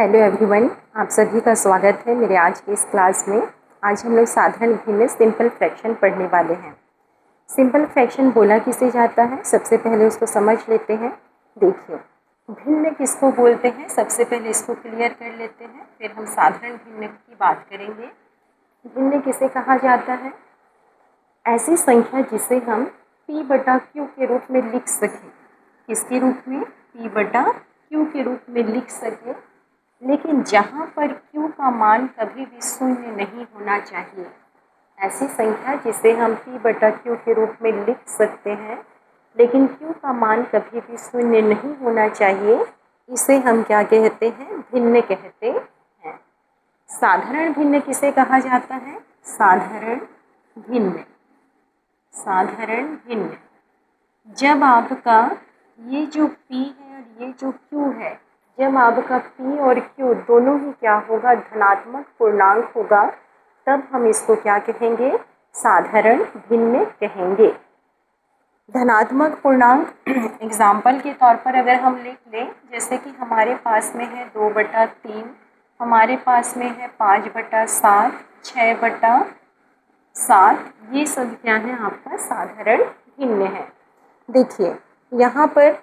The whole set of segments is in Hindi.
हेलो एवरीवन, आप सभी का स्वागत है मेरे आज की इस क्लास में। आज हम लोग साधारण भिन्न सिंपल फ्रैक्शन पढ़ने वाले हैं। सिंपल फ्रैक्शन बोला किसे जाता है, सबसे पहले उसको समझ लेते हैं। देखिए, भिन्न किसको बोलते हैं, सबसे पहले इसको क्लियर कर लेते हैं, फिर हम साधारण भिन्न की बात करेंगे। भिन्न किसे कहा जाता है? ऐसी संख्या जिसे हम p/q के रूप में लिख सकें। किसके रूप में? p/q के रूप में लिख सकें, लेकिन जहाँ पर q का मान कभी भी शून्य नहीं होना चाहिए। ऐसी संख्या जिसे हम p/q के रूप में लिख सकते हैं, लेकिन q का मान कभी भी शून्य नहीं होना चाहिए, इसे हम क्या कहते हैं? भिन्न कहते हैं। साधारण भिन्न किसे कहा जाता है? साधारण भिन्न। साधारण भिन्न जब आपका ये जो p है और ये जो q है, जब आपका p और q दोनों ही क्या होगा? धनात्मक पूर्णांक होगा, तब हम इसको क्या कहेंगे? साधारण भिन्न कहेंगे। धनात्मक पूर्णांक एग्जाम्पल के तौर पर अगर हम लिख लें, जैसे कि हमारे पास में है 2/3, हमारे पास में है 5/7, 6/7, ये सब क्या है? आपका साधारण भिन्न है। देखिए, यहाँ पर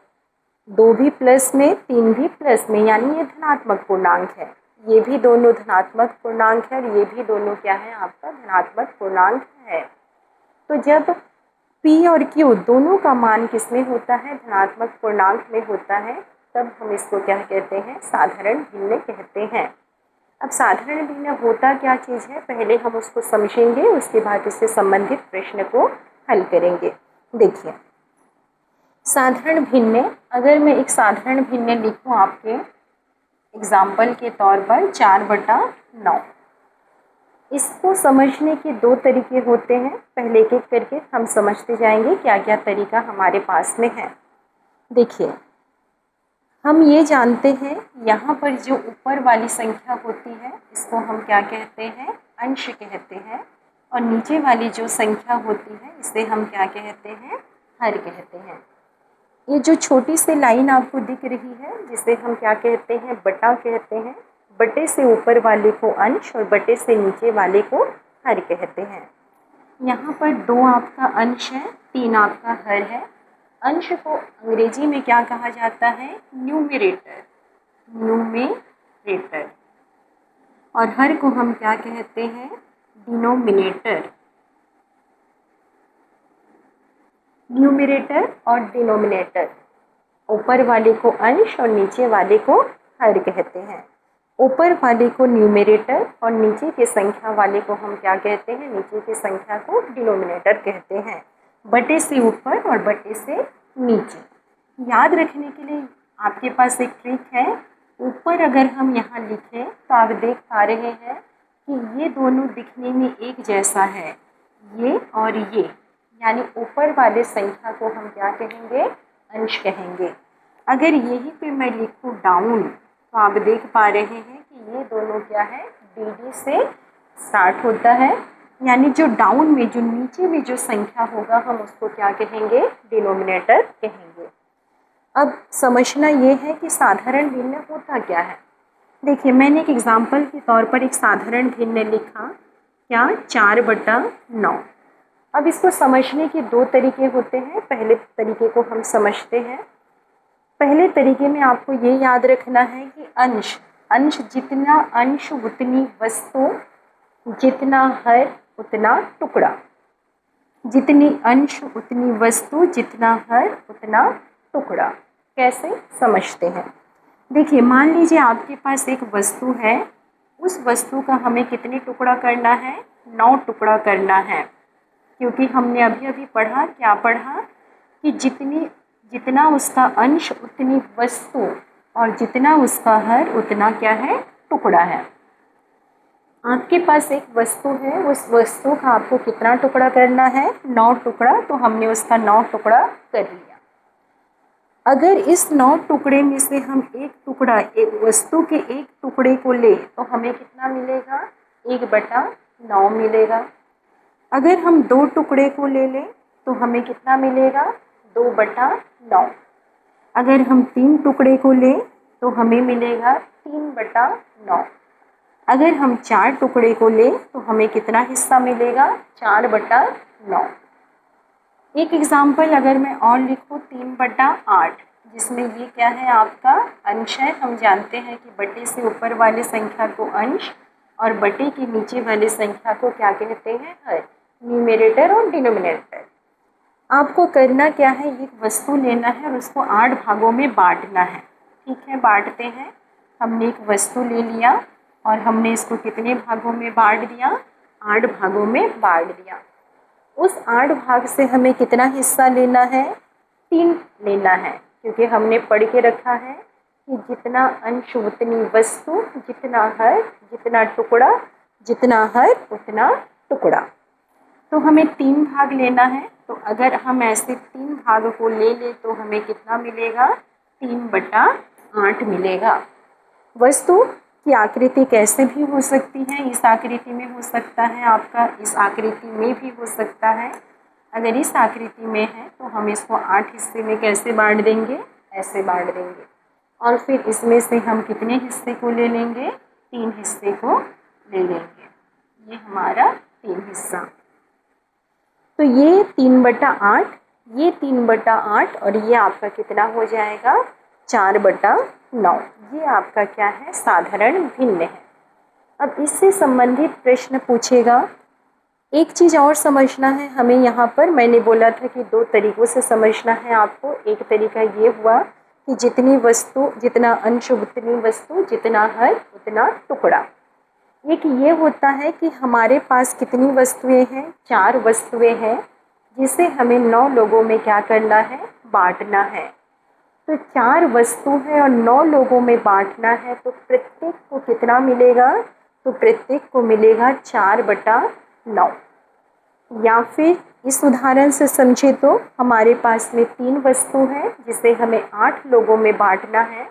2 भी प्लस में, 3 भी प्लस में, यानी ये धनात्मक पूर्णांक है। ये भी दोनों धनात्मक पूर्णांक है और ये भी दोनों क्या है? आपका धनात्मक पूर्णांक है। तो जब p और q दोनों का मान किसमें होता है? धनात्मक पूर्णांक में होता है, तब हम इसको क्या कहते हैं? साधारण भिन्न कहते हैं। अब साधारण भिन्न होता क्या चीज़ है, पहले हम उसको समझेंगे, उसके बाद उससे संबंधित प्रश्न को हल करेंगे। देखिए, साधारण भिन्न, अगर मैं एक साधारण भिन्न लिखूं आपके एग्जाम्पल के तौर पर 4/9, इसको समझने के 2 तरीके होते हैं। पहले एक एक करके हम समझते जाएंगे क्या क्या तरीका हमारे पास में है। देखिए, हम ये जानते हैं यहाँ पर जो ऊपर वाली संख्या होती है, इसको हम क्या कहते हैं? अंश कहते हैं, और नीचे वाली जो संख्या होती है, इसे हम क्या कहते हैं? हर कहते हैं। ये जो छोटी सी लाइन आपको दिख रही है, जिसे हम क्या कहते हैं? बटा कहते हैं। बटे से ऊपर वाले को अंश और बटे से नीचे वाले को हर कहते हैं। यहाँ पर 2 आपका अंश है, 3 आपका हर है। अंश को अंग्रेजी में क्या कहा जाता है? न्यूमरेटर। न्यूमरेटर। और हर को हम क्या कहते हैं? डिनोमिनेटर। न्यूमरेटर और डिनोमिनेटर, ऊपर वाले को अंश और नीचे वाले को हर कहते हैं। ऊपर वाले को न्यूमरेटर और नीचे की संख्या वाले को हम क्या कहते हैं? नीचे की संख्या को डिनोमिनेटर कहते हैं। बटे से ऊपर और बटे से नीचे। याद रखने के लिए आपके पास एक ट्रिक है। ऊपर अगर हम यहाँ लिखें तो आप देख पा रहे हैं कि ये दोनों दिखने में एक जैसा है, ये और ये, यानी ऊपर वाले संख्या को हम क्या कहेंगे? अंश कहेंगे। अगर यहीं पे मैं लिखूँ डाउन, तो आप देख पा रहे हैं कि ये दोनों क्या है? dd से स्टार्ट होता है, यानी जो डाउन में, जो नीचे में जो संख्या होगा, हम उसको क्या कहेंगे? डिनोमिनेटर कहेंगे। अब समझना ये है कि साधारण भिन्न होता क्या है। देखिए, मैंने एक एग्जाम्पल के तौर पर एक साधारण भिन्न लिखा, क्या? 4/9। अब इसको समझने के 2 तरीके होते हैं। पहले तरीके को हम समझते हैं। पहले तरीके में आपको ये याद रखना है कि अंश, जितना अंश उतनी वस्तु, जितना हर उतना टुकड़ा। जितनी अंश उतनी वस्तु, जितना हर उतना टुकड़ा। कैसे समझते हैं? देखिए, मान लीजिए आपके पास एक वस्तु है, उस वस्तु का हमें कितने टुकड़ा करना है? 9 टुकड़ा करना है, क्योंकि हमने अभी अभी पढ़ा, क्या पढ़ा? कि जितना उसका अंश उतनी वस्तु, और जितना उसका हर उतना क्या है? टुकड़ा है। आपके पास एक वस्तु है, उस वस्तु का आपको कितना टुकड़ा करना है? 9 टुकड़ा। तो हमने उसका 9 टुकड़ा कर लिया। अगर इस 9 टुकड़े में से हम एक टुकड़ा, एक वस्तु के एक टुकड़े को ले, तो हमें कितना मिलेगा? 1/9 मिलेगा। अगर हम 2 टुकड़े को ले लें तो हमें कितना मिलेगा? 2/9। अगर हम 3 टुकड़े को लें तो हमें मिलेगा 3/9। अगर हम 4 टुकड़े को लें तो हमें कितना हिस्सा मिलेगा? 4/9। एक एग्जाम्पल अगर मैं और लिखूँ 3/8, जिसमें ये क्या है आपका अंश है। हम जानते हैं कि बटे से ऊपर वाले संख्या को अंश और बटे के नीचे वाले संख्या को क्या कहते हैं? हर। न्यूमरेटर और डिनोमिनेटर। आपको करना क्या है, एक वस्तु लेना है और उसको 8 भागों में बांटना है। ठीक है, बांटते हैं। हमने एक वस्तु ले लिया और हमने इसको कितने भागों में बांट दिया? 8 भागों में बांट दिया। उस 8 भाग से हमें कितना हिस्सा लेना है? 3 लेना है, क्योंकि हमने पढ़ के रखा है कि जितना अंश उतनी वस्तु, जितना हर, जितना टुकड़ा, जितना हर उतना टुकड़ा। तो हमें 3 भाग लेना है। तो अगर हम ऐसे 3 भाग को ले ले तो हमें कितना मिलेगा? 3/8 मिलेगा। वस्तु की आकृति कैसे भी हो सकती है, इस आकृति में हो सकता है आपका, इस आकृति में भी हो सकता है। अगर इस आकृति में है तो हम इसको 8 हिस्से में कैसे बांट देंगे? ऐसे बांट देंगे। और फिर इसमें से हम कितने हिस्से को ले लेंगे? 3 हिस्से को ले लेंगे। ये हमारा 3 हिस्सा। तो ये 3/8, ये 3/8 और ये आपका कितना हो जाएगा? 4/9। ये आपका क्या है? साधारण भिन्न है। अब इससे संबंधित प्रश्न पूछेगा। एक चीज़ और समझना है हमें यहाँ पर। मैंने बोला था कि 2 तरीक़ों से समझना है आपको। एक तरीका ये हुआ कि जितनी वस्तु, जितना अंश उतनी वस्तु, जितना हर उतना टुकड़ा। एक ये होता है कि हमारे पास कितनी वस्तुएं हैं? 4 वस्तुएं हैं, जिसे हमें 9 लोगों में क्या करना है? बांटना है। तो 4 वस्तु है और 9 लोगों में बांटना है, तो प्रत्येक को कितना मिलेगा? तो प्रत्येक को मिलेगा 4/9। या फिर इस उदाहरण से समझे तो हमारे पास में 3 वस्तु है जिसे हमें 8 लोगों में बांटना है।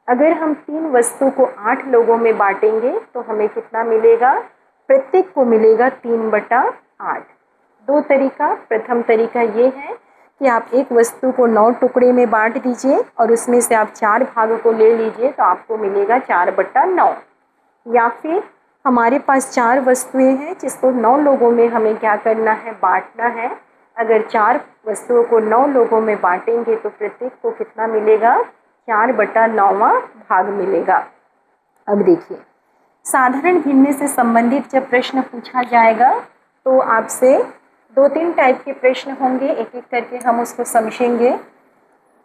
अगर हम 3 वस्तु को 8 लोगों में बांटेंगे तो हमें कितना मिलेगा? प्रत्येक को मिलेगा 3/8। 2 तरीका। प्रथम तरीका ये है कि आप एक वस्तु को 9 टुकड़े में बांट दीजिए और उसमें से आप 4 भागों को ले लीजिए तो आपको मिलेगा 4/9। या फिर हमारे पास 4 वस्तुएं हैं जिसको 9 लोगों में हमें क्या करना है? बांटना है। अगर 4 वस्तुओं को 9 लोगों में बांटेंगे तो प्रत्येक को कितना मिलेगा? 4/9वां भाग मिलेगा। अब देखिए, साधारण भिन्न से संबंधित जब प्रश्न पूछा जाएगा तो आपसे 2-3 टाइप के प्रश्न होंगे। एक एक करके हम उसको समझेंगे।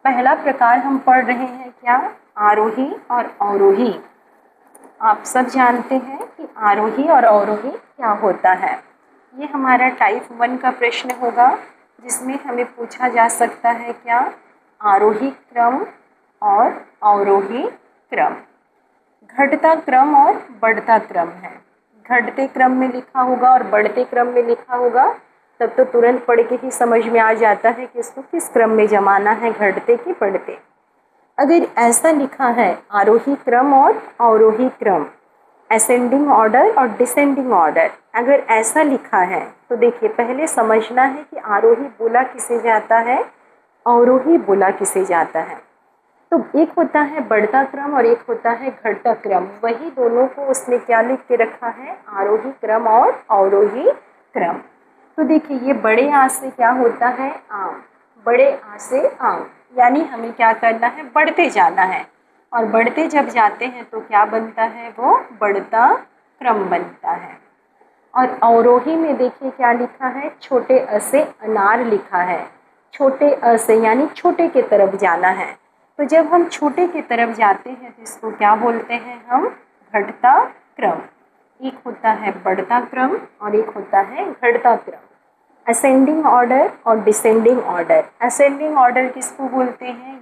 पहला प्रकार हम पढ़ रहे हैं क्या? आरोही और अवरोही। आप सब जानते हैं कि आरोही और अवरोही क्या होता है। ये हमारा टाइप 1 का प्रश्न होगा, जिसमें हमें पूछा जा सकता है क्या? आरोही क्रम और अवरोही क्रम। घटता क्रम और बढ़ता क्रम है। घटते क्रम में लिखा होगा और बढ़ते क्रम में लिखा होगा, तब तो तुरंत पढ़ के ही समझ में आ जाता है कि इसको किस क्रम में जमाना है, घटते कि बढ़ते। अगर ऐसा लिखा है आरोही क्रम और अवरोही क्रम, असेंडिंग ऑर्डर और डिसेंडिंग ऑर्डर, अगर ऐसा लिखा है तो देखिए पहले समझना है कि आरोही बोला किसे जाता है, अवरोही बोला किसे जाता है। तो एक होता है बढ़ता क्रम और एक होता है घटता क्रम। वही दोनों को उसने क्या लिख के रखा है? आरोही क्रम और अवरोही क्रम। तो देखिए ये बड़े आ से क्या होता है? आम। बड़े आ से आम, यानी हमें क्या करना है? बढ़ते जाना है। और बढ़ते जब जाते हैं तो क्या बनता है? वो बढ़ता क्रम बनता है। और अवरोही में देखिए क्या लिखा है? छोटे अ से अनार लिखा है। छोटे अ से यानी छोटे की तरफ जाना है। तो जब हम छोटे की तरफ जाते हैं तो इसको क्या बोलते हैं हम? घटता क्रम। एक होता है बढ़ता क्रम और एक होता है घटता क्रम। असेंडिंग ऑर्डर और डिसेंडिंग ऑर्डर। असेंडिंग ऑर्डर किसको बोलते हैं?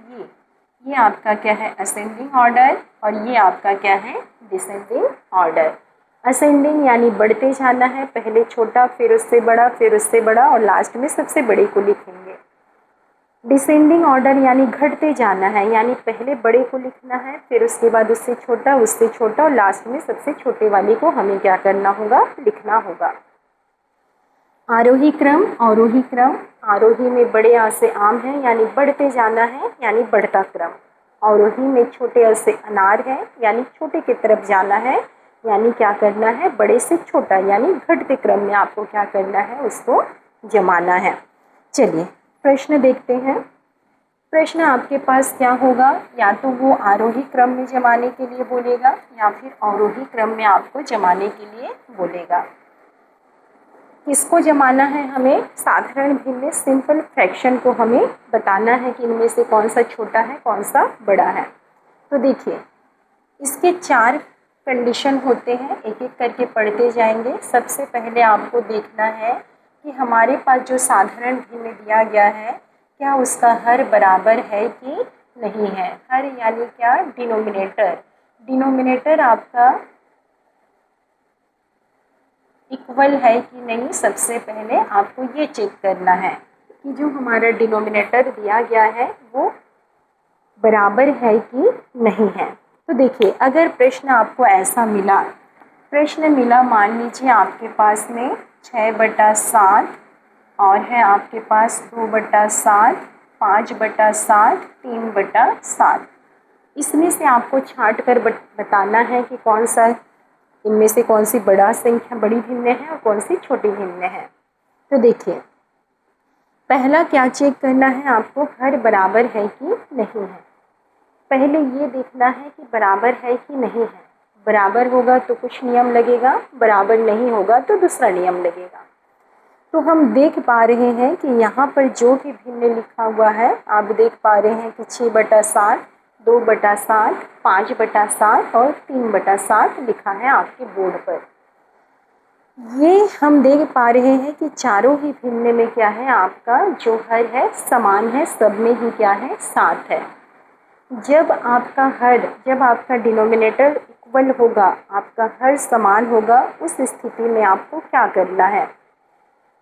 ये आपका क्या है? Ascending order. और ये आपका क्या है? Descending order. असेंडिंग यानी बढ़ते जाना है, पहले छोटा फिर उससे बड़ा फिर उससे बड़ा और लास्ट में सबसे बड़े को लिखेंगे। डिसेंडिंग ऑर्डर यानी घटते जाना है, यानी पहले बड़े को लिखना है फिर उसके बाद उससे छोटा और लास्ट में सबसे छोटे वाले को हमें क्या करना होगा? लिखना होगा। आरोही क्रम, अवरोही क्रम। आरोही में बड़े आ से आम है यानी बढ़ते जाना है, यानी बढ़ता क्रम। अवरोही में छोटे अ से अनार है, यानी छोटे की तरफ जाना है, यानी क्या करना है, बड़े से छोटा यानी घटते क्रम में आपको क्या करना है, उसको जमाना है। चलिए प्रश्न देखते हैं। प्रश्न आपके पास क्या होगा, या तो वो आरोही क्रम में जमाने के लिए बोलेगा या फिर अवरोही क्रम में आपको जमाने के लिए बोलेगा। किसको जमाना है, हमें साधारण भिन्न सिंपल फ्रैक्शन को हमें बताना है कि इनमें से कौन सा छोटा है कौन सा बड़ा है। तो देखिए इसके 4 कंडीशन होते हैं, एक एक करके पढ़ते जाएंगे। सबसे पहले आपको देखना है कि हमारे पास जो साधारण भिन्न दिया गया है क्या उसका हर बराबर है कि नहीं है। हर यानी क्या, डिनोमिनेटर। डिनोमिनेटर आपका इक्वल है कि नहीं, सबसे पहले आपको ये चेक करना है कि जो हमारा डिनोमिनेटर दिया गया है वो बराबर है कि नहीं है। तो देखिए अगर प्रश्न आपको ऐसा मिला, प्रश्न मिला मान लीजिए आपके पास में 6/7 और है आपके पास 2/7, 5/7, 3/7। इसमें से आपको छांट कर बताना है कि कौन सा इनमें से कौन सी बड़ा संख्या बड़ी भिन्न है और कौन सी छोटी भिन्न है। तो देखिए पहला क्या चेक करना है आपको, हर बराबर है कि नहीं है। पहले ये देखना है कि बराबर है कि नहीं है। बराबर होगा तो कुछ नियम लगेगा, बराबर नहीं होगा तो दूसरा नियम लगेगा। तो हम देख पा रहे हैं कि यहाँ पर जो भी भिन्न लिखा हुआ है, आप देख पा रहे हैं कि 6/7, 2/7, 5/7 और 3/7 लिखा है आपके बोर्ड पर। ये हम देख पा रहे हैं कि चारों ही भिन्न में क्या है, आपका जो हर है समान है, सब में ही क्या है, 7 है। जब आपका डिनोमिनेटर इक्वल होगा, आपका हर समान होगा, उस स्थिति में आपको क्या करना है,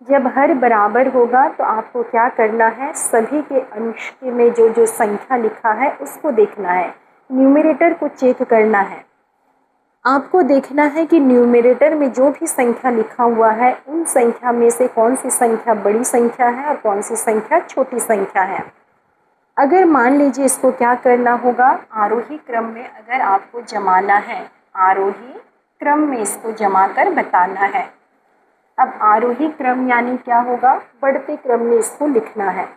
जब हर बराबर होगा तो आपको क्या करना है, सभी के अंश में जो संख्या लिखा है उसको देखना है, न्यूमरेटर को चेक करना है। आपको देखना है कि न्यूमरेटर में जो भी संख्या लिखा हुआ है उन संख्या में से कौन सी संख्या बड़ी संख्या है और कौन सी संख्या छोटी संख्या है। अगर मान लीजिए इसको क्या करना होगा, आरोही क्रम में अगर आपको जमाना है, आरोही क्रम में इसको जमा कर बताना है। अब आरोही क्रम यानी क्या होगा, बढ़ते क्रम में इसको लिखना है।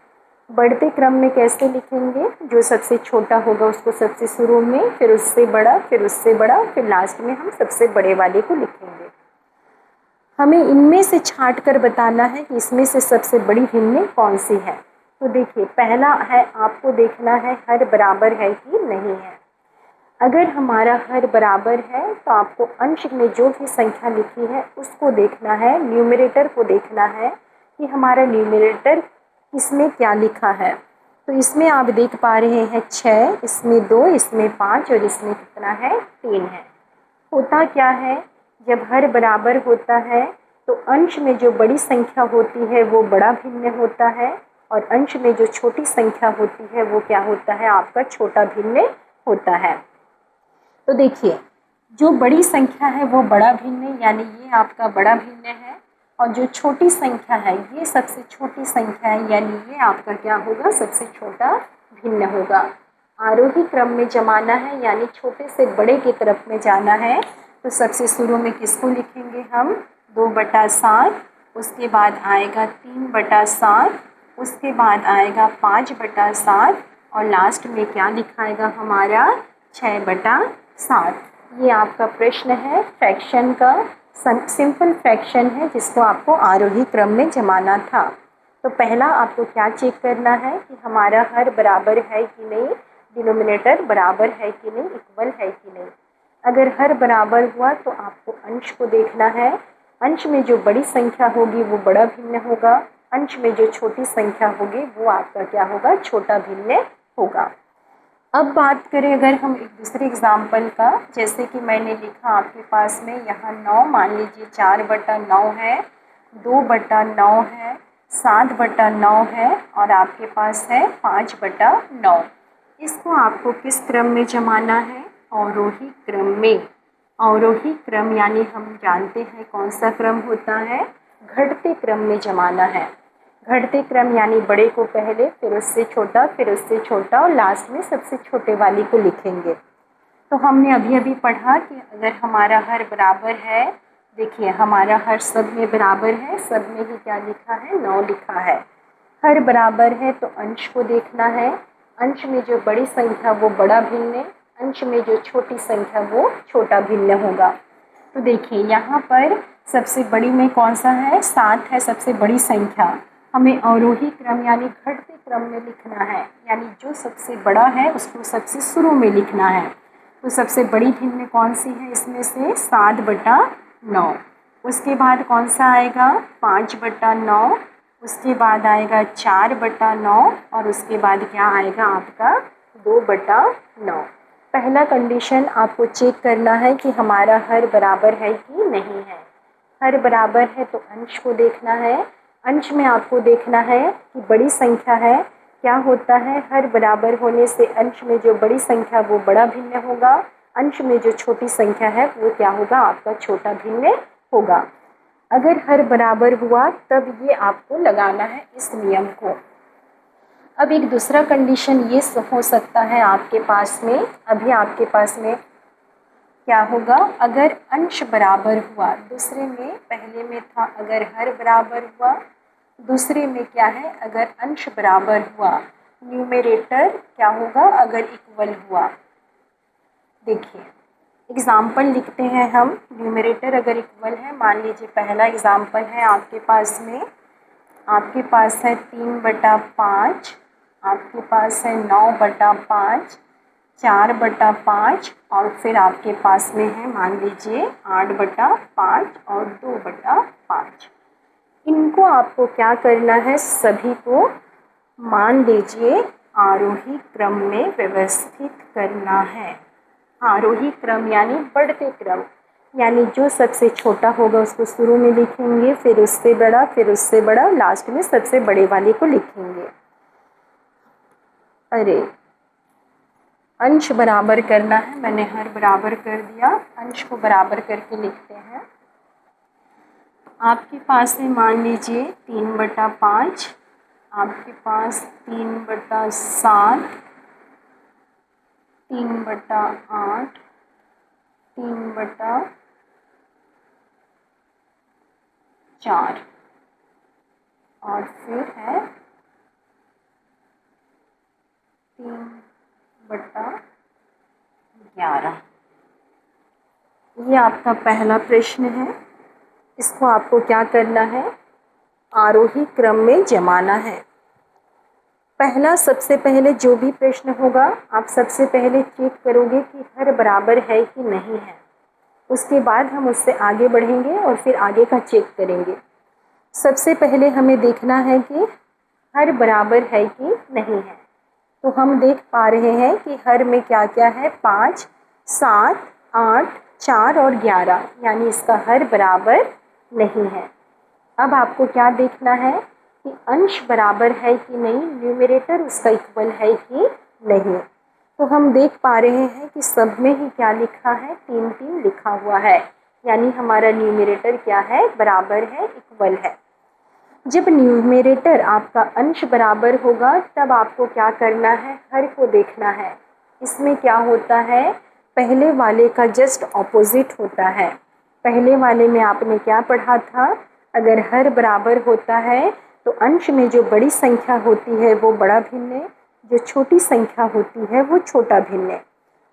बढ़ते क्रम में कैसे लिखेंगे, जो सबसे छोटा होगा उसको सबसे शुरू में, फिर उससे बड़ा, फिर उससे बड़ा, फिर लास्ट में हम सबसे बड़े वाले को लिखेंगे। हमें इनमें से छांट कर बताना है कि इसमें से सबसे बड़ी भिन्न कौन सी है। तो देखिए पहला है, आपको देखना है हर बराबर है कि नहीं है। अगर हमारा हर बराबर है तो आपको अंश में जो भी संख्या लिखी है उसको देखना है, न्यूमरेटर को देखना है कि हमारा न्यूमरेटर इसमें क्या लिखा है। तो इसमें आप देख पा रहे हैं 6, इसमें 2, इसमें 5 और इसमें कितना है, 3 है। होता क्या है, जब हर बराबर होता है तो अंश में जो बड़ी संख्या होती है वो बड़ा भिन्न होता है और अंश में जो छोटी संख्या होती है वो क्या होता है, आपका छोटा भिन्न होता है। तो देखिए जो बड़ी संख्या है वो बड़ा भिन्न, यानी ये आपका बड़ा भिन्न है, और जो छोटी संख्या है ये सबसे छोटी संख्या है, यानी ये आपका क्या होगा, सबसे छोटा भिन्न होगा। आरोही क्रम में जमाना है यानी छोटे से बड़े की तरफ में जाना है। तो सबसे शुरू में किसको लिखेंगे हम, 2/7, उसके बाद आएगा 3/7, उसके बाद आएगा 5/7 और लास्ट में क्या लिखाएगा हमारा, 6/7। ये आपका प्रश्न है फ्रैक्शन का, सिंपल फ्रैक्शन है जिसको आपको आरोही क्रम में जमाना था। तो पहला आपको क्या चेक करना है कि हमारा हर बराबर है कि नहीं, डिनोमिनेटर बराबर है कि नहीं, इक्वल है कि नहीं। अगर हर बराबर हुआ तो आपको अंश को देखना है, अंश में जो बड़ी संख्या होगी वो बड़ा भिन्न होगा, अंश में जो छोटी संख्या होगी वो आपका क्या होगा, छोटा भिन्न होगा। अब बात करें अगर हम एक दूसरे एग्जाम्पल का, जैसे कि मैंने लिखा आपके पास में यहाँ 9, मान लीजिए 4/9 है, 2/9 है, 7/9 है और आपके पास है 5/9। इसको आपको किस क्रम में जमाना है, अवरोही क्रम में। अवरोही क्रम यानी हम जानते हैं कौन सा क्रम होता है, घटते क्रम में जमाना है। घटते क्रम यानी बड़े को पहले, फिर उससे छोटा, फिर उससे छोटा और लास्ट में सबसे छोटे वाली को लिखेंगे। तो हमने अभी अभी पढ़ा कि अगर हमारा हर बराबर है, देखिए हमारा हर सब में बराबर है, सब में ही क्या लिखा है, 9 लिखा है। हर बराबर है तो अंश को देखना है, अंश में जो बड़ी संख्या वो बड़ा भिन्न, अंश में जो छोटी संख्या वो छोटा भिन्न होगा। तो देखिए यहाँ पर सबसे बड़ी में कौन सा है, 7 है सबसे बड़ी संख्या। हमें अवरोही क्रम यानी घटते क्रम में लिखना है, यानी जो सबसे बड़ा है उसको सबसे शुरू में लिखना है। तो सबसे बड़ी भिन्न कौन सी है इसमें से, 7/9। उसके बाद कौन सा आएगा, 5/9। उसके बाद आएगा 4/9 और उसके बाद क्या आएगा आपका 2/9। पहला कंडीशन आपको चेक करना है कि हमारा हर बराबर है कि नहीं है। हर बराबर है तो अंश को देखना है, अंश में आपको देखना है कि बड़ी संख्या है। क्या होता है, हर बराबर होने से अंश में जो बड़ी संख्या वो बड़ा भिन्न होगा, अंश में जो छोटी संख्या है वो क्या होगा, आपका छोटा भिन्न होगा। अगर हर बराबर हुआ तब ये आपको लगाना है इस नियम को। अब एक दूसरा कंडीशन ये हो सकता है आपके पास में, अभी आपके पास में क्या होगा, अगर अंश बराबर हुआ, दूसरे में पहले में था अगर हर बराबर हुआ, दूसरे में क्या है अगर अंश बराबर हुआ, न्यूमरेटर क्या होगा अगर इक्वल हुआ। देखिए एग्जाम्पल लिखते हैं हम, न्यूमरेटर अगर इक्वल है, मान लीजिए पहला एग्जाम्पल है आपके पास में, आपके पास है 3/5, आपके पास है 9/5, 4/5 और फिर आपके पास में है मान लीजिए 8/5 और 2/5। इनको आपको क्या करना है, सभी को मान लीजिए आरोही क्रम में व्यवस्थित करना है। आरोही क्रम यानी बढ़ते क्रम, यानी जो सबसे छोटा होगा उसको शुरू में लिखेंगे, फिर उससे बड़ा, फिर उससे बड़ा, लास्ट में सबसे बड़े वाले को लिखेंगे। अरे अंश बराबर करना है, मैंने हर बराबर कर दिया, अंश को बराबर करके लिखते हैं। आपके पास में मान लीजिए 3/5, आपके पास 3/7, 3/8, 3/4 और फिर है 3/11। ये आपका पहला प्रश्न है। इसको आपको क्या करना है, आरोही क्रम में जमाना है। पहला सबसे पहले जो भी प्रश्न होगा आप सबसे पहले चेक करोगे कि हर बराबर है कि नहीं है, उसके बाद हम उससे आगे बढ़ेंगे और फिर आगे का चेक करेंगे। सबसे पहले हमें देखना है कि हर बराबर है कि नहीं है। तो हम देख पा रहे हैं कि हर में क्या क्या है, 5, 7, 8, 4 और 11, यानी इसका हर बराबर नहीं है। अब आपको क्या देखना है कि अंश बराबर है कि नहीं, न्यूमरेटर उसका इक्वल है कि नहीं। तो हम देख पा रहे हैं कि सब में ही क्या लिखा है, 3-3 लिखा हुआ है, यानी हमारा न्यूमरेटर क्या है, बराबर है, इक्वल है। जब न्यूमरेटर आपका अंश बराबर होगा तब आपको क्या करना है, हर को देखना है। इसमें क्या होता है, पहले वाले का जस्ट ऑपोजिट होता है। पहले वाले में आपने क्या पढ़ा था, अगर हर बराबर होता है तो अंश में जो बड़ी संख्या होती है वो बड़ा भिन्न, जो छोटी संख्या होती है वो छोटा भिन्न।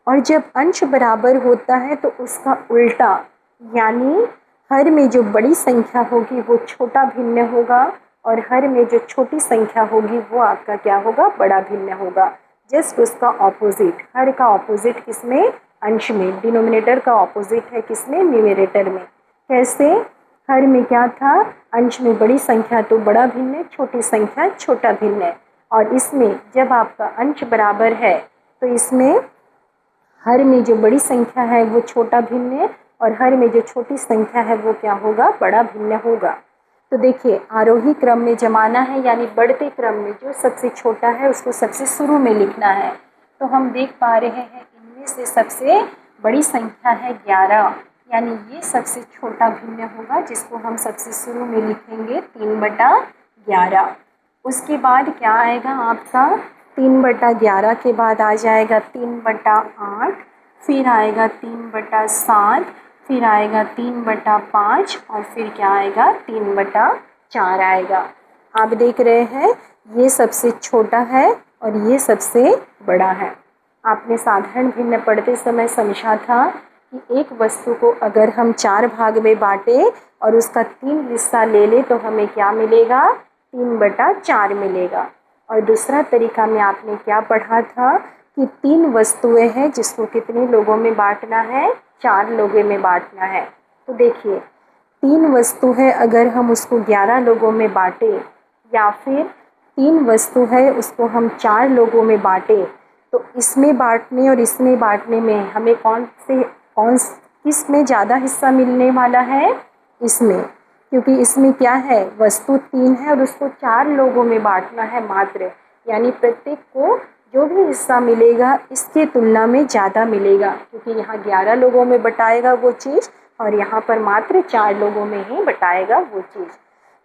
और जब अंश बराबर होता है तो उसका उल्टा, यानी हर में जो बड़ी संख्या होगी वो छोटा भिन्न होगा और हर में जो छोटी संख्या होगी वो आपका क्या होगा, बड़ा भिन्न होगा। जस्ट उसका ऑपोजिट, हर का ऑपोजिट किसमें, अंश में। डिनोमिनेटर का ऑपोजिट है किसमें, न्यूमरेटर में। कैसे, हर में क्या था, अंश में बड़ी संख्या तो बड़ा भिन्न, छोटी संख्या छोटा भिन्न। और इसमें जब आपका अंश बराबर है तो इसमें हर में जो बड़ी संख्या है वो छोटा भिन्न और हर में जो छोटी संख्या है वो क्या होगा, बड़ा भिन्न होगा। तो देखिए आरोही क्रम में जमाना है, यानी बढ़ते क्रम में जो सबसे छोटा है उसको सबसे शुरू में लिखना है। तो हम देख पा रहे हैं इनमें से सबसे बड़ी संख्या है 11, यानी ये सबसे छोटा भिन्न होगा जिसको हम सबसे शुरू में लिखेंगे 3/11। उसके बाद क्या आएगा आपका 3/11 के बाद आ जाएगा 3/8, फिर आएगा 3/7, फिर आएगा 3/5 और फिर क्या आएगा 3/4 आएगा। आप देख रहे हैं ये सबसे छोटा है और ये सबसे बड़ा है। आपने साधारण भिन्न पढ़ते समय समझा था कि एक वस्तु को अगर हम 4 भाग में बांटें और उसका 3 हिस्सा ले लें तो हमें क्या मिलेगा 3/4 मिलेगा। और दूसरा तरीका में आपने क्या पढ़ा था कि 3 वस्तुएं हैं जिसको कितने लोगों में बांटना है, 4 लोगों में बांटना है। तो देखिए 3 वस्तु है अगर हम उसको 11 लोगों में बांटें या फिर 3 वस्तु है उसको हम 4 लोगों में बांटें, तो इसमें बांटने और इसमें बांटने में हमें किस में ज़्यादा हिस्सा मिलने वाला है, इसमें, क्योंकि इसमें क्या है वस्तु 3 है और उसको 4 लोगों में बांटना है मात्र, यानी प्रत्येक को जो भी हिस्सा मिलेगा इसके तुलना में ज़्यादा मिलेगा, क्योंकि यहाँ 11 लोगों में बटाएगा वो चीज़ और यहाँ पर मात्र 4 लोगों में ही बटाएगा वो चीज़।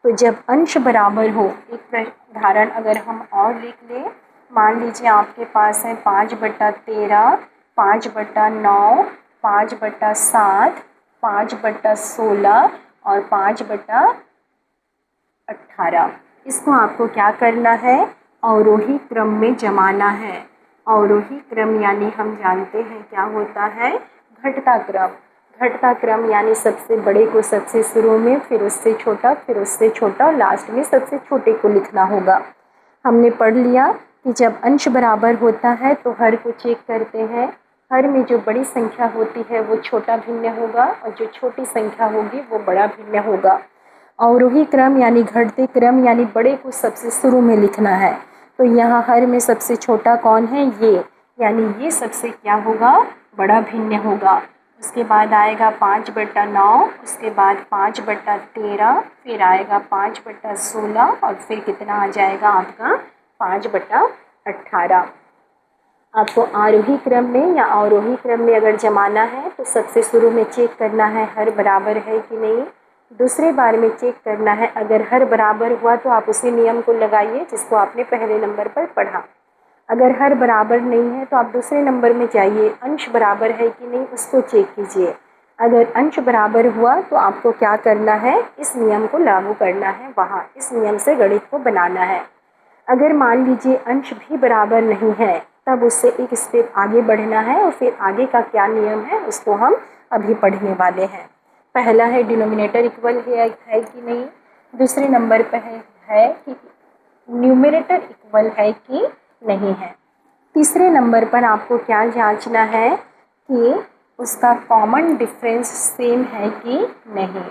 तो जब अंश बराबर हो, एक उदाहरण अगर हम और लिख लें, मान लीजिए आपके पास है 5/13, 5/9, 5/7, 5/16 और 5/18। इसको आपको क्या करना है, अवरोही क्रम में जमाना है। अवरोही क्रम यानी हम जानते हैं क्या होता है, घटता क्रम। घटता क्रम यानी सबसे बड़े को सबसे शुरू में, फिर उससे छोटा, फिर उससे छोटा और लास्ट में सबसे छोटे को लिखना होगा। हमने पढ़ लिया कि जब अंश बराबर होता है तो हर को चेक करते हैं। हर में जो बड़ी संख्या होती है वो छोटा भिन्न होगा और जो छोटी संख्या होगी वो बड़ा भिन्न होगा। अवरोही क्रम यानी घटते क्रम यानी बड़े को सबसे शुरू में लिखना है। तो यहाँ हर में सबसे छोटा कौन है, ये, यानी ये सबसे क्या होगा, बड़ा भिन्न होगा। उसके बाद आएगा 5/9, उसके बाद 5/13, फिर आएगा 5/16 और फिर कितना आ जाएगा आपका 5/18। आपको आरोही क्रम में या अवरोही क्रम में अगर जमाना है तो सबसे शुरू में चेक करना है हर बराबर है कि नहीं। दूसरे बार में चेक करना है, अगर हर बराबर हुआ तो आप उसी नियम को लगाइए जिसको आपने पहले नंबर पर पढ़ा। अगर हर बराबर नहीं है तो आप दूसरे नंबर में जाइए, अंश बराबर है कि नहीं उसको चेक कीजिए। अगर अंश बराबर हुआ तो आपको क्या करना है, इस नियम को लागू करना है, वहाँ इस नियम से गणित को बनाना है। अगर मान लीजिए अंश भी बराबर नहीं है तब उससे एक स्टेप आगे बढ़ना है और फिर आगे का क्या नियम है उसको हम अभी पढ़ने वाले हैं। पहला है डिनोमिनेटर इक्वल है कि नहीं, दूसरे नंबर पर है कि न्यूमरेटर इक्वल है कि नहीं है। तीसरे नंबर पर आपको क्या जांचना है कि उसका कॉमन डिफरेंस सेम है कि नहीं।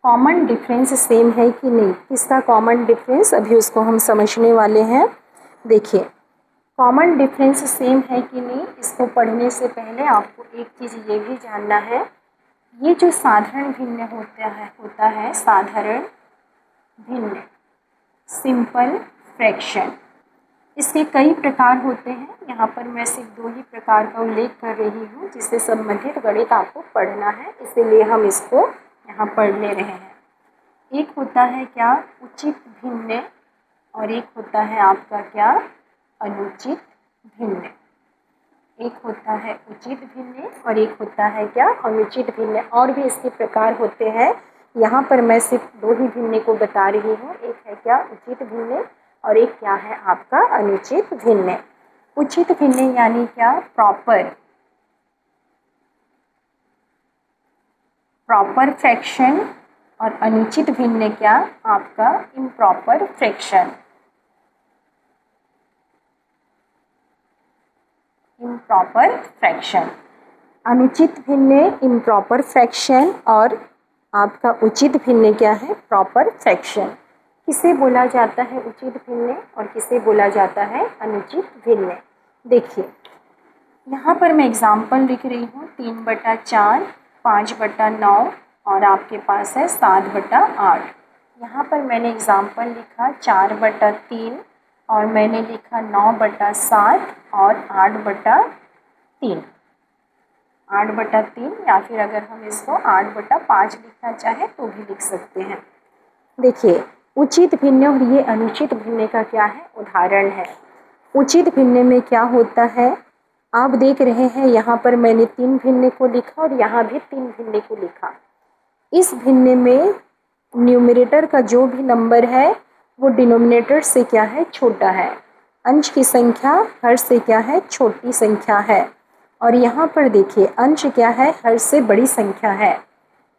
कॉमन डिफरेंस सेम है कि नहीं, किसका कॉमन डिफरेंस, अभी उसको हम समझने वाले हैं। देखिए कॉमन डिफरेंस सेम है कि नहीं, इसको पढ़ने से पहले आपको एक चीज़ ये भी जानना है, ये जो साधारण भिन्न होता है साधारण भिन्न, सिंपल फ्रैक्शन, इसके कई प्रकार होते हैं। यहाँ पर मैं सिर्फ 2 ही प्रकार का उल्लेख कर रही हूँ जिससे संबंधित गणित आपको पढ़ना है, इसीलिए हम इसको यहाँ पढ़ ले रहे हैं। एक होता है क्या, उचित भिन्न, और एक होता है आपका क्या, अनुचित भिन्न। एक होता है उचित भिन्न और एक होता है क्या, अनुचित भिन्न। और भी इसके प्रकार होते हैं, यहाँ पर मैं सिर्फ 2 ही भिन्न को बता रही हूँ। एक है क्या, उचित भिन्न, और एक क्या है आपका, अनुचित भिन्न। उचित भिन्न यानी क्या, प्रॉपर फ्रैक्शन, और अनुचित भिन्न क्या, आपका इम्प्रॉपर फ्रैक्शन। इम्प्रॉपर फ्रैक्शन, अनुचित भिन्न इम्प्रॉपर फ्रैक्शन, और आपका उचित भिन्न क्या है, प्रॉपर फ्रैक्शन। किसे बोला जाता है उचित भिन्न और किसे बोला जाता है अनुचित भिन्न। देखिए यहाँ पर मैं एग्जाम्पल लिख रही हूँ, 3/4, 5/9 और आपके पास है 7/8। यहाँ पर मैंने एग्जाम्पल लिखा 4/3 और मैंने लिखा 9/7 और 8/8। 3, 8/3, या फिर अगर हम इसको 8/5 लिखना चाहें तो भी लिख सकते हैं। देखिए, उचित भिन्न और ये अनुचित भिन्न का क्या है, उदाहरण है। उचित भिन्न में क्या होता है, आप देख रहे हैं यहाँ पर मैंने 3 भिन्न को लिखा और यहाँ भी 3 भिन्न को लिखा। इस भिन्न में न्यूमरेटर का जो भी नंबर है वो डिनोमिनेटर से क्या है, छोटा है। अंश की संख्या हर से क्या है, छोटी संख्या है। और यहाँ पर देखिए अंश क्या है, हर से बड़ी संख्या है।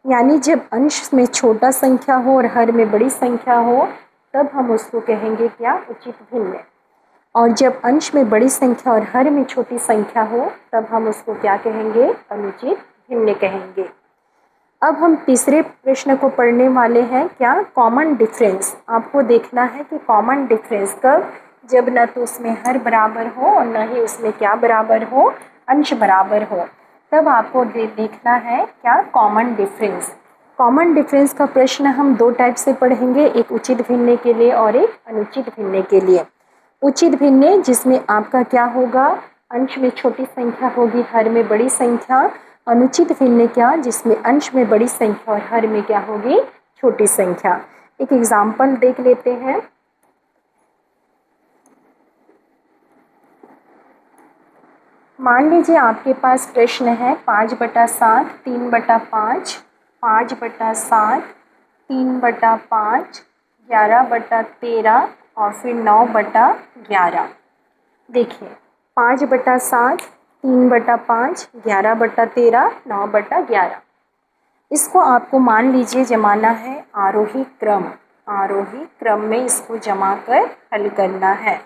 यानी जब अंश में छोटा संख्या हो और हर में बड़ी संख्या हो तब हम उसको कहेंगे क्या, उचित भिन्न। और जब अंश में बड़ी संख्या और हर में छोटी संख्या हो तब हम उसको क्या कहेंगे, अनुचित भिन्न कहेंगे। अब हम तीसरे प्रश्न को पढ़ने वाले हैं, क्या, कॉमन डिफरेंस। आपको देखना है कि कॉमन डिफरेंस कब, जब न तो उसमें हर बराबर हो और न ही उसमें क्या बराबर हो, अंश बराबर हो, तब आपको देखना है क्या, कॉमन डिफरेंस। कॉमन डिफरेंस का प्रश्न हम 2 टाइप से पढ़ेंगे, एक उचित भिन्न के लिए और एक अनुचित भिन्न के लिए। उचित भिन्न जिसमें आपका क्या होगा, अंश में छोटी संख्या होगी, हर में बड़ी संख्या। अनुचित भिन्न क्या, जिसमें अंश में बड़ी संख्या और हर में क्या होगी, छोटी संख्या। एक एग्जाम्पल देख लेते हैं। मान लीजिए आपके पास प्रश्न है 5/7, 3/5, 5/7, 3/5, 11/13 और फिर 9/11। देखिए 5/7, 3/5, 11/13, 9/11। इसको आपको मान लीजिए जमाना है आरोही क्रम। आरोही क्रम में इसको जमा कर हल करना है।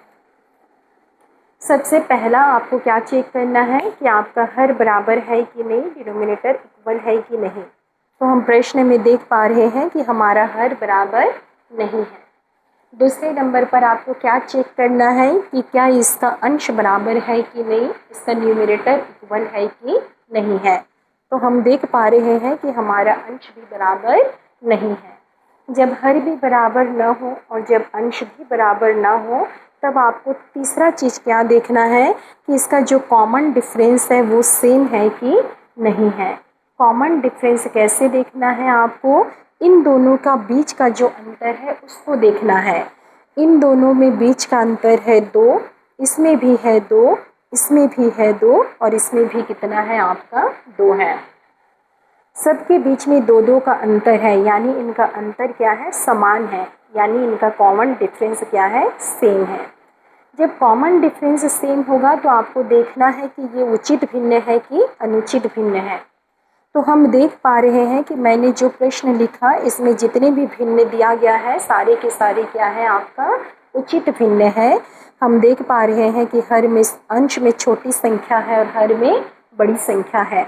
सबसे पहला आपको क्या चेक करना है कि आपका हर बराबर है कि नहीं, डिनोमिनेटर इक्वल है कि नहीं। तो हम प्रश्न में देख पा रहे हैं कि हमारा हर बराबर नहीं है। दूसरे नंबर पर आपको क्या चेक करना है कि क्या इसका अंश बराबर है कि नहीं, इसका न्यूमरेटर इक्वल है कि नहीं है। तो हम देख पा रहे हैं कि हमारा अंश भी बराबर नहीं है। जब हर भी बराबर न हो और जब अंश भी बराबर ना हो तब आपको तीसरा चीज़ क्या देखना है कि इसका जो कॉमन डिफरेंस है वो सेम है कि नहीं है। कॉमन डिफरेंस कैसे देखना है आपको, इन दोनों का बीच का जो अंतर है उसको देखना है। इन दोनों में बीच का अंतर है 2, इसमें भी है 2, इसमें भी है 2 और इसमें भी कितना है आपका, 2 है। सबके बीच में 2-2 का अंतर है, यानी इनका अंतर क्या है, समान है, यानी इनका कॉमन डिफरेंस क्या है, सेम है। जब कॉमन डिफरेंस सेम होगा तो आपको देखना है कि ये उचित भिन्न है कि अनुचित भिन्न है। तो हम देख पा रहे हैं कि मैंने जो प्रश्न लिखा इसमें जितने भी भिन्न दिया गया है सारे के सारे क्या है, आपका उचित भिन्न है। हम देख पा रहे हैं कि हर में अंश में छोटी संख्या है और हर में बड़ी संख्या है।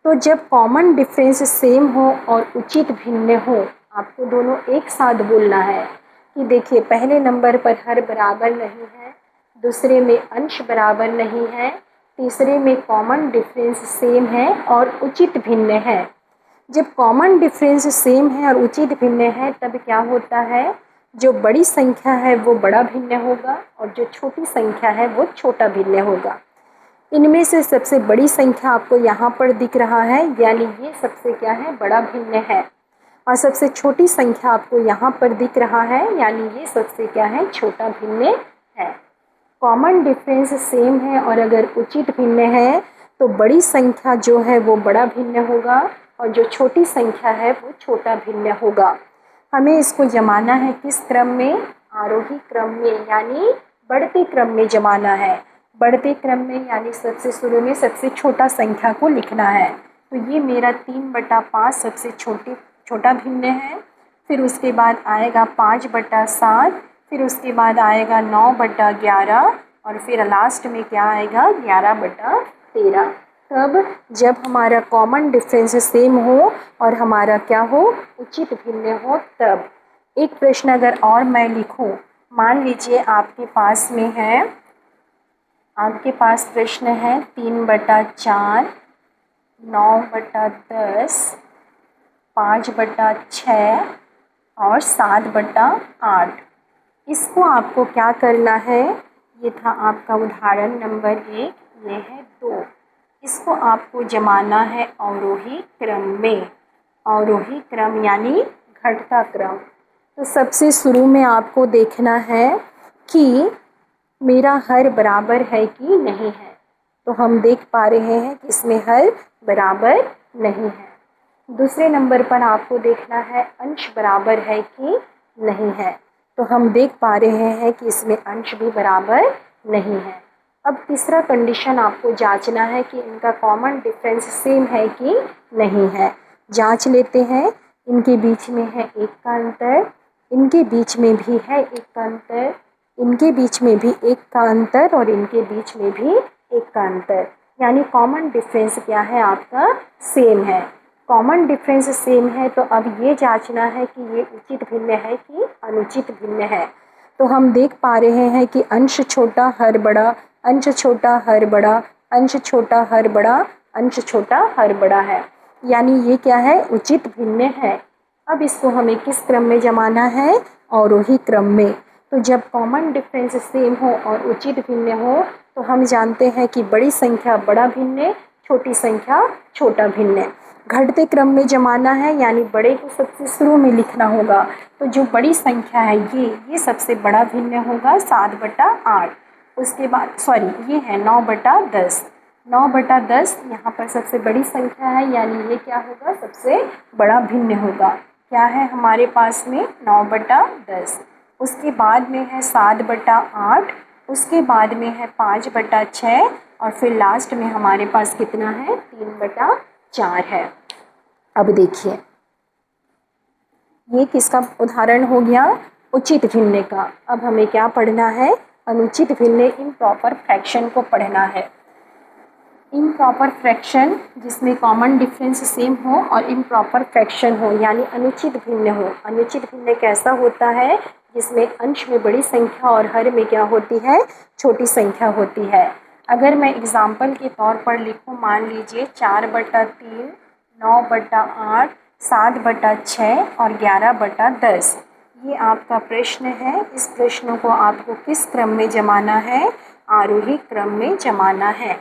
तो जब कॉमन डिफरेंस सेम हो और उचित भिन्न हो, आपको दोनों एक साथ बोलना है कि देखिए पहले नंबर पर हर बराबर नहीं है, दूसरे में अंश बराबर नहीं है, तीसरे में कॉमन डिफरेंस सेम है और उचित भिन्न है। जब कॉमन डिफरेंस सेम है और उचित भिन्न है तब क्या होता है, जो बड़ी संख्या है वो बड़ा भिन्न होगा और जो छोटी संख्या है वो छोटा भिन्न होगा। इनमें से सबसे बड़ी संख्या आपको यहाँ पर दिख रहा है, यानी ये सबसे क्या है, बड़ा भिन्न है। और सबसे छोटी संख्या आपको यहाँ पर दिख रहा है, यानी ये सबसे क्या है, छोटा भिन्न है। कॉमन डिफरेंस सेम है और अगर उचित भिन्न है तो बड़ी संख्या जो है वो बड़ा भिन्न होगा और जो छोटी संख्या है वो छोटा भिन्न होगा। हमें इसको जमाना है किस क्रम में, आरोही क्रम में, यानी बढ़ते क्रम में जमाना है। बढ़ते क्रम में यानी सबसे शुरू में सबसे छोटा संख्या को लिखना है। तो ये मेरा 3/5 सबसे छोटा भिन्न है। फिर उसके बाद आएगा 5/7, फिर उसके बाद आएगा 9/11 और फिर लास्ट में क्या आएगा, 11/13। तब जब हमारा कॉमन डिफरेंस सेम हो और हमारा क्या हो, उचित भिन्न हो तब। एक प्रश्न अगर और मैं लिखूं, मान लीजिए आपके पास में है, आपके पास प्रश्न है 3/4, 9/10, 5/6 और 7/8। इसको आपको क्या करना है, ये था आपका उदाहरण नंबर 1, ये है 2। इसको आपको जमाना है अवरोही क्रम में। अवरोही क्रम यानी घटता क्रम। तो सबसे शुरू में आपको देखना है कि मेरा हर बराबर है कि नहीं है। तो हम देख पा रहे हैं कि इसमें हर बराबर नहीं है। दूसरे नंबर पर आपको देखना है अंश बराबर है कि नहीं है। तो हम देख पा रहे हैं कि इसमें अंश भी बराबर नहीं है। अब तीसरा कंडीशन आपको जांचना है कि इनका कॉमन डिफरेंस सेम है कि नहीं है। जांच लेते हैं। इनके बीच में है एक का अंतर, इनके बीच में भी है एक का अंतर, इनके बीच में भी एक का अंतर और इनके बीच में भी एक का अंतर, यानी कॉमन डिफरेंस क्या है आपका, सेम है। कॉमन डिफरेंस सेम है तो अब ये जांचना है कि ये उचित भिन्न है कि अनुचित भिन्न है। तो हम देख पा रहे हैं कि अंश छोटा हर बड़ा, अंश छोटा हर बड़ा, अंश छोटा हर बड़ा, अंश छोटा हर बड़ा है, यानी ये क्या है, उचित भिन्न है। अब इसको हमें किस क्रम में जमाना है, अवरोही क्रम में। तो जब कॉमन डिफरेंस सेम हो और उचित भिन्न हो तो हम जानते हैं कि बड़ी संख्या बड़ा भिन्न, छोटी संख्या छोटा भिन्न। घटते क्रम में जमाना है, यानी बड़े को सबसे शुरू में लिखना होगा। तो जो बड़ी संख्या है ये सबसे बड़ा भिन्न होगा 7/8। उसके बाद ये है 9/10। 9/10 यहाँ पर सबसे बड़ी संख्या है, यानी ये क्या होगा, सबसे बड़ा भिन्न होगा। क्या है हमारे पास में 9/10। उसके बाद में है 7/8, उसके बाद में है 5/6 और फिर लास्ट में हमारे पास कितना है, 3/4 है। अब देखिए ये किसका उदाहरण हो गया, उचित भिन्न का। अब हमें क्या पढ़ना है, अनुचित भिन्न इम्प्रॉपर फ्रैक्शन को पढ़ना है। इम्प्रॉपर फ्रैक्शन जिसमें कॉमन डिफरेंस सेम हो और इम्प्रॉपर फ्रैक्शन हो, यानी अनुचित भिन्न हो। अनुचित भिन्न कैसा होता है, जिसमें अंश में बड़ी संख्या और हर में क्या होती है, छोटी संख्या होती है। अगर मैं एग्जाम्पल के तौर पर लिखूं, मान लीजिए 4/3, 9/8, 7/6 और 11/10। ये आपका प्रश्न है। इस प्रश्न को आपको किस क्रम में जमाना है, आरोही क्रम में जमाना है।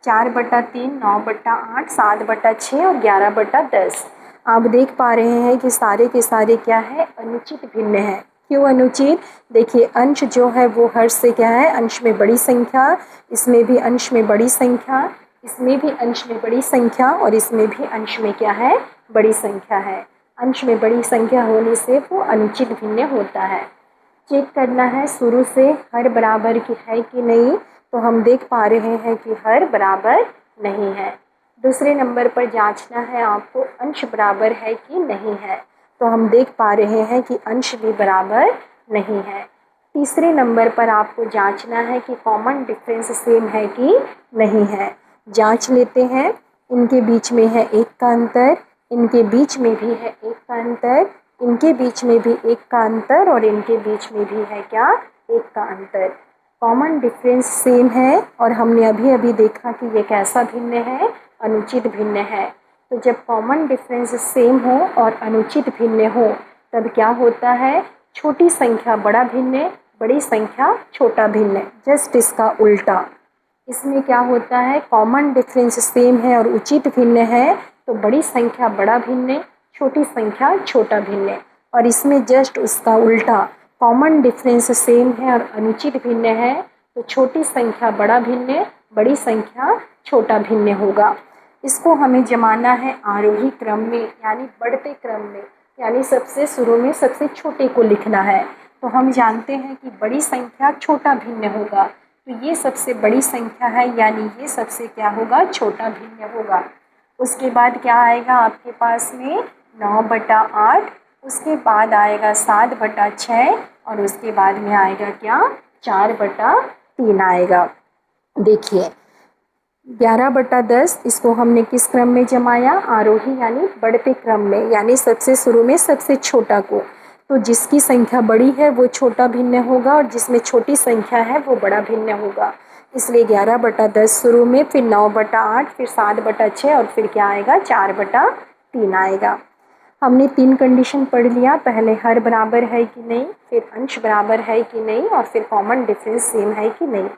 4/3, 9/8, 7/6 और 11/10। आप देख पा रहे हैं कि सारे के सारे क्या है, अनुचित भिन्न है। क्यों अनुचित, देखिए अंश जो है वो हर से क्या है, अंश में बड़ी संख्या, इसमें भी अंश में बड़ी संख्या, इसमें भी अंश में बड़ी संख्या और इसमें भी अंश में क्या है, बड़ी संख्या है। अंश में बड़ी संख्या होने से वो अनुचित भिन्न होता है। चेक करना है शुरू से हर बराबर की है कि नहीं। तो हम देख पा रहे हैं कि हर बराबर नहीं है। दूसरे नंबर पर जांचना है आपको अंश बराबर है कि नहीं है। तो हम देख पा रहे हैं कि अंश भी बराबर नहीं है। तीसरे नंबर पर आपको जांचना है कि कॉमन डिफरेंस सेम है कि नहीं है। जांच लेते हैं। इनके बीच में है एक का अंतर, इनके बीच में भी है एक का अंतर, इनके बीच में भी एक का अंतर और इनके बीच में भी है क्या, एक का अंतर। कॉमन डिफरेंस सेम है और हमने अभी अभी देखा कि ये कैसा भिन्न है, अनुचित भिन्न है। तो जब कॉमन डिफरेंस सेम हो और अनुचित भिन्न हो तब क्या होता है, छोटी संख्या बड़ा भिन्न, बड़ी संख्या छोटा भिन्न। जस्ट इसका उल्टा, इसमें क्या होता है, कॉमन डिफरेंस सेम है और उचित भिन्न है तो बड़ी संख्या बड़ा भिन्न, छोटी संख्या छोटा भिन्न। और इसमें जस्ट उसका उल्टा, कॉमन डिफरेंस सेम है और अनुचित भिन्न है तो छोटी संख्या बड़ा भिन्न, बड़ी संख्या छोटा भिन्न होगा। इसको हमें जमाना है आरोही क्रम में, यानी बढ़ते क्रम में, यानी सबसे शुरू में सबसे छोटे को लिखना है। तो हम जानते हैं कि बड़ी संख्या छोटा भिन्न होगा, तो ये सबसे बड़ी संख्या है, यानी ये सबसे क्या होगा, छोटा भिन्न होगा। उसके बाद क्या आएगा आपके पास में 9/8, उसके बाद आएगा 7/6 और उसके बाद में आएगा क्या, 4/3 आएगा। देखिए 11/10 इसको हमने किस क्रम में जमाया, आरोही यानी बढ़ते क्रम में, यानी सबसे शुरू में सबसे छोटा को। तो जिसकी संख्या बड़ी है वो छोटा भिन्न होगा और जिसमें छोटी संख्या है वो बड़ा भिन्न होगा। इसलिए 11/10 शुरू में, फिर 9/8, फिर 7/6 और फिर क्या आएगा, 4/3 आएगा। हमने 3 कंडीशन पढ़ लिया, पहले हर बराबर है कि नहीं, फिर अंश बराबर है कि नहीं और फिर कॉमन डिफरेंस सेम है कि नहीं।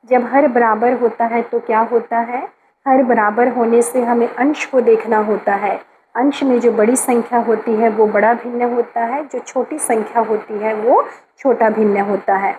जब हर बराबर होता है तो क्या होता है, हर बराबर होने से हमें अंश को देखना होता है। अंश में जो बड़ी संख्या होती है वो बड़ा भिन्न होता है, जो छोटी संख्या होती है वो छोटा भिन्न होता है।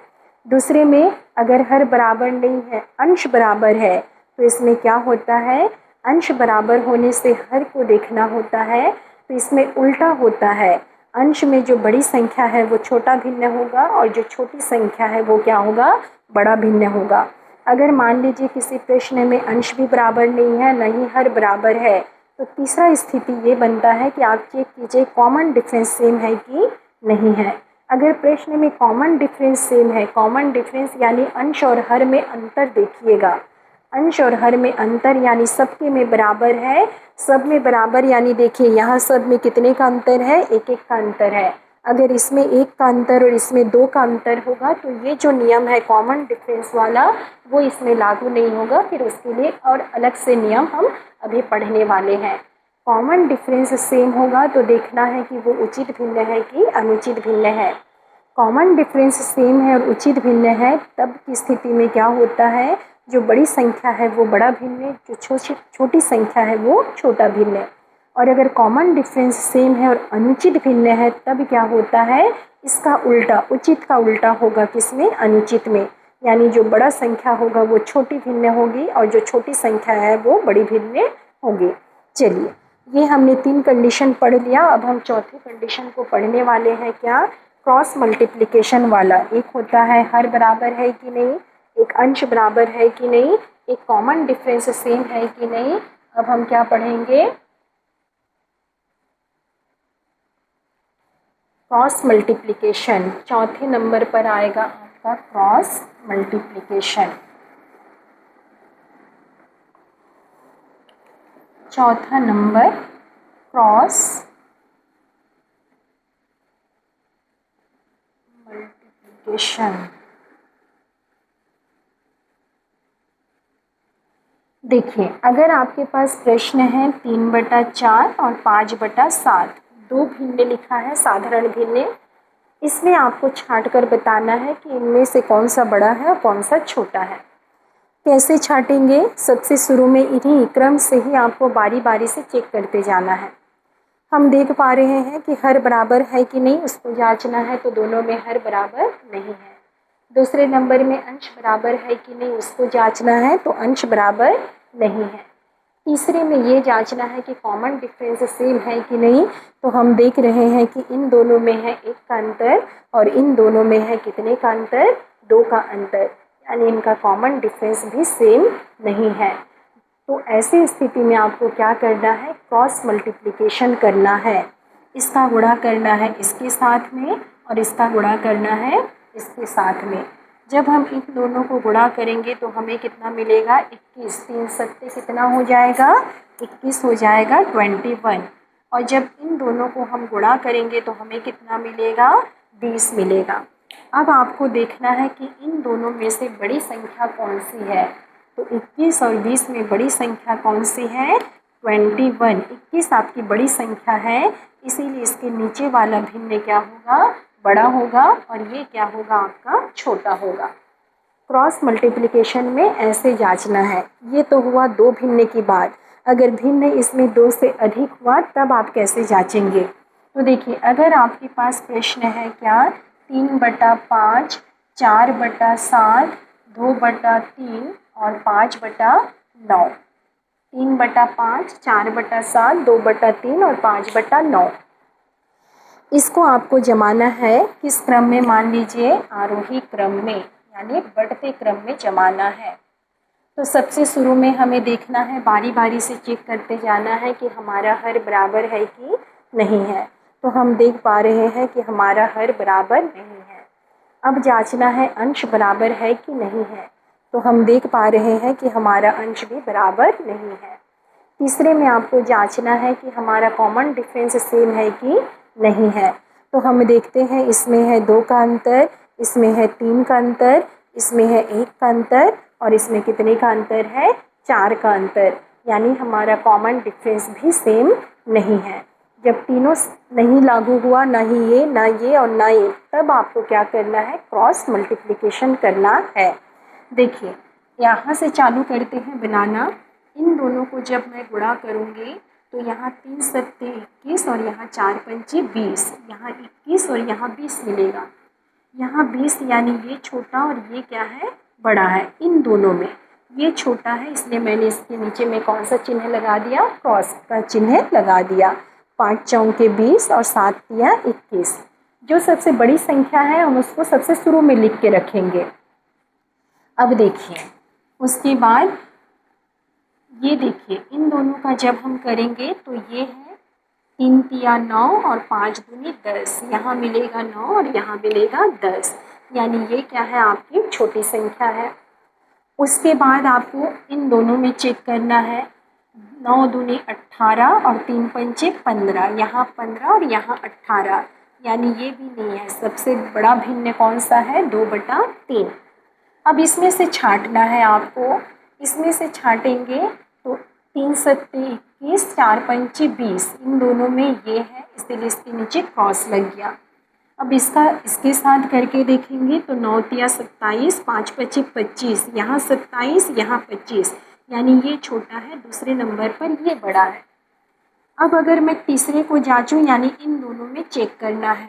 दूसरे में अगर हर बराबर नहीं है, अंश बराबर है, तो इसमें क्या होता है, अंश बराबर होने से हर को देखना होता है, तो इसमें उल्टा होता है। अंश में जो बड़ी संख्या है वो छोटा भिन्न होगा और जो छोटी संख्या है वो क्या होगा, बड़ा भिन्न होगा। अगर मान लीजिए किसी प्रश्न में अंश भी बराबर नहीं है, न ही हर बराबर है, तो तीसरा स्थिति ये बनता है कि आप चेक कीजिए कॉमन डिफरेंस सेम है कि नहीं है। अगर प्रश्न में कॉमन डिफरेंस सेम है, कॉमन डिफरेंस यानी अंश और हर में अंतर देखिएगा, अंश और हर में अंतर यानी सबके में बराबर है, सब में बराबर यानी देखिए यहाँ सब में कितने का अंतर है, एक एक का अंतर है। अगर इसमें एक का अंतर और इसमें दो का अंतर होगा तो ये जो नियम है कॉमन डिफरेंस वाला वो इसमें लागू नहीं होगा, फिर उसके लिए और अलग से नियम हम अभी पढ़ने वाले हैं। कॉमन डिफरेंस सेम होगा तो देखना है कि वो उचित भिन्न है कि अनुचित भिन्न है। कॉमन डिफरेंस सेम है और उचित भिन्न है, तब की स्थिति में क्या होता है, जो बड़ी संख्या है वो बड़ा भिन्न, जो छोटी संख्या है वो छोटा भिन्न। और अगर कॉमन डिफरेंस सेम है और अनुचित भिन्न है तब क्या होता है, इसका उल्टा, उचित का उल्टा होगा किसमें, अनुचित में। यानी जो बड़ा संख्या होगा वो छोटी भिन्न होगी और जो छोटी संख्या है वो बड़ी भिन्न होगी। चलिए, ये हमने 3 कंडीशन पढ़ लिया। अब हम चौथी कंडीशन को पढ़ने वाले हैं, क्या, क्रॉस मल्टीप्लिकेशन वाला। एक होता है हर बराबर है कि नहीं, एक अंश बराबर है कि नहीं, एक कॉमन डिफरेंस सेम है कि नहीं। अब हम क्या पढ़ेंगे, क्रॉस मल्टीप्लिकेशन। चौथे नंबर पर आएगा आपका क्रॉस मल्टीप्लिकेशन। चौथा नंबर क्रॉस मल्टीप्लिकेशन। देखिए, अगर आपके पास प्रश्न है 3/4 और 5/7, दो भिन्न लिखा है, साधारण भिन्न, इसमें आपको छांट कर बताना है कि इनमें से कौन सा बड़ा है और कौन सा छोटा है। कैसे छांटेंगे, सबसे शुरू में इन्हीं क्रम से ही आपको बारी बारी से चेक करते जाना है। हम देख पा रहे हैं कि हर बराबर है कि नहीं, उसको जांचना है, तो दोनों में हर बराबर नहीं है। दूसरे नंबर में अंश बराबर है कि नहीं, उसको जांचना है, तो अंश बराबर नहीं है। तीसरे में ये जांचना है कि कॉमन डिफरेंस सेम है कि नहीं, तो हम देख रहे हैं कि इन दोनों में है 1 का अंतर और इन दोनों में है कितने का अंतर, 2 का अंतर, यानी इनका कॉमन डिफरेंस भी सेम नहीं है। तो ऐसी स्थिति में आपको क्या करना है, क्रॉस मल्टीप्लिकेशन करना है। इसका गुणा करना है इसके साथ में और इसका गुणा करना है इसके साथ में। जब हम इन दोनों को गुणा करेंगे तो हमें कितना मिलेगा, 21। 3 सत्ते कितना हो जाएगा, 21 हो जाएगा, 21। और जब इन दोनों को हम गुणा करेंगे तो हमें कितना मिलेगा, 20 मिलेगा। अब आपको देखना है कि इन दोनों में से बड़ी संख्या कौन सी है, तो 21 और 20 में बड़ी संख्या कौन सी है, 21। 21 आपकी बड़ी संख्या है, इसीलिए इसके नीचे वाला भिन्न क्या होगा, बड़ा होगा और ये क्या होगा, आपका छोटा होगा। क्रॉस मल्टीप्लिकेशन में ऐसे जांचना है। ये तो हुआ दो भिन्न की बात। अगर भिन्न इसमें 2 से अधिक हुआ तब आप कैसे जांचेंगे, तो देखिए, अगर आपके पास प्रश्न है क्या, 3/5, 4/7, 2/3 और 5/9। 3/5, 4/7, 2/3 और 5/9। इसको आपको जमाना है किस क्रम में, मान लीजिए आरोही क्रम में, यानी बढ़ते क्रम में जमाना है। तो सबसे शुरू में हमें देखना है, बारी बारी से चेक करते जाना है कि हमारा हर बराबर है कि नहीं है। तो हम देख पा रहे हैं कि हमारा हर बराबर नहीं है। अब जांचना है अंश बराबर है कि नहीं है, तो हम देख पा रहे हैं कि हमारा अंश भी बराबर नहीं है। तीसरे में आपको जांचना है कि हमारा कॉमन डिफरेंस सेम है कि नहीं है, तो हम देखते हैं इसमें है 2 का अंतर, इसमें है 3 का अंतर, इसमें है 1 का अंतर और इसमें कितने का अंतर है, 4 का अंतर, यानी हमारा कॉमन डिफरेंस भी सेम नहीं है। जब तीनों नहीं लागू हुआ, ना ही ये, ना ये और ना ये, तब आपको क्या करना है, क्रॉस मल्टीप्लिकेशन करना है। देखिए, यहाँ से चालू करते हैं बनाना। इन दोनों को जब मैं गुणा करूँगी तो यहाँ 3 सत्ते 21 और यहाँ 4 पंचे 20, यहाँ 21 और यहाँ 20 मिलेगा। यहाँ 20 यानी ये छोटा और ये क्या है, बड़ा है। इन दोनों में ये छोटा है, इसलिए मैंने इसके नीचे में कौन सा चिन्ह लगा दिया, क्रॉस का चिन्ह लगा दिया। 5 चौके 20 और 7 तिया 21। जो सबसे बड़ी संख्या है हम उसको सबसे शुरू में लिख के रखेंगे। अब देखिए उसके बाद ये देखिए इन दोनों का जब हम करेंगे तो ये है 3 तिया 9 और 5 दूनी 10, यहाँ मिलेगा 9 और यहाँ मिलेगा 10, यानी ये क्या है, आपकी छोटी संख्या है। उसके बाद आपको इन दोनों में चेक करना है, 9 दूनी 18 और 3 पंचे 15, यहाँ 15 और यहाँ 18, यानी ये भी नहीं है। सबसे बड़ा भिन्न कौन सा है, 2/3। अब इसमें से छांटना है आपको, इसमें से छांटेंगे तो 3 सत्ते 21, 4 पंचे 20, इन दोनों में ये है, इसलिए इसके नीचे क्रॉस लग गया। अब इसके साथ करके देखेंगे तो 9 तिया 27, 5 पचे 25, यहाँ 27, यहाँ 25, यानी ये छोटा है, दूसरे नंबर पर ये बड़ा है। अब अगर मैं तीसरे को जांचूं, यानी इन दोनों में चेक करना है,